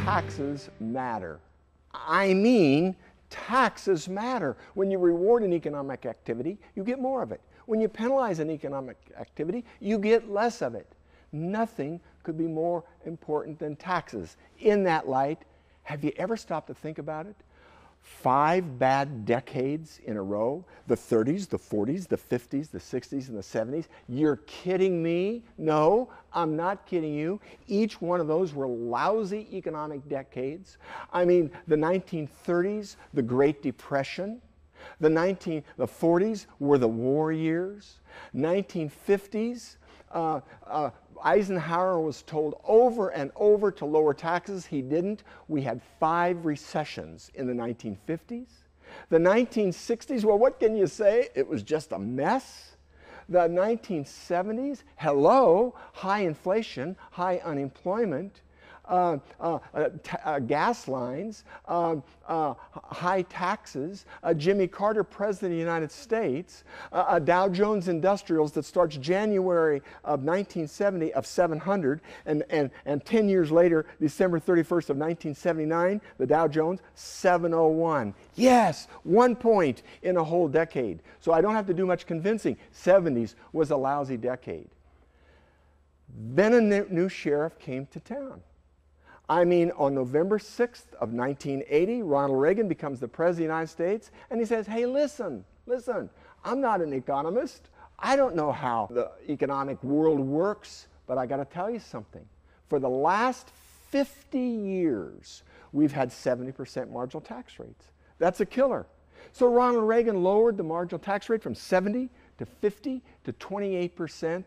taxes matter. I mean, taxes matter. When you reward an economic activity, you get more of it. When you penalize an economic activity, you get less of it. Nothing could be more important than taxes. In that light, have you ever stopped to think about it? 5 bad decades in a row, the 30s, the 40s, the 50s, the 60s, and the 70s. You're kidding me? No, I'm not kidding you. Each one of those were lousy economic decades. I mean, the 1930s, the Great Depression. The 40s were the war years. 1950s, Eisenhower was told over and over to lower taxes. He didn't. We had 5 recessions in the 1950s. The 1960s, well, what can you say? It was just a mess. The 1970s, hello, high inflation, high unemployment, gas lines, high taxes, Jimmy Carter, President of the United States, Dow Jones Industrials that starts January of 1970 of 700, and 10 years later, December 31st of 1979, the Dow Jones, 701. Yes, 1 point in a whole decade. So I don't have to do much convincing. 70s was a lousy decade. Then a new sheriff came to town. I mean, on November 6th of 1980, Ronald Reagan becomes the President of the United States, and he says, hey, listen, I'm not an economist. I don't know how the economic world works, but I got to tell you something. For the last 50 years, we've had 70% marginal tax rates. That's a killer. So Ronald Reagan lowered the marginal tax rate from 70 to 50 to 28%.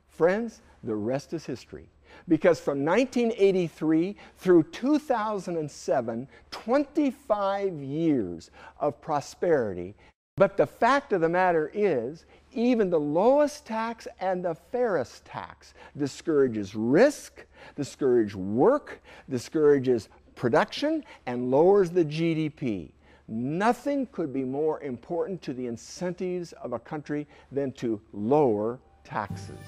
Friends, the rest is history. Because from 1983 through 2007, 25 years of prosperity. But the fact of the matter is, even the lowest tax and the fairest tax discourages risk, discourages work, discourages production, and lowers the GDP. Nothing could be more important to the incentives of a country than to lower taxes.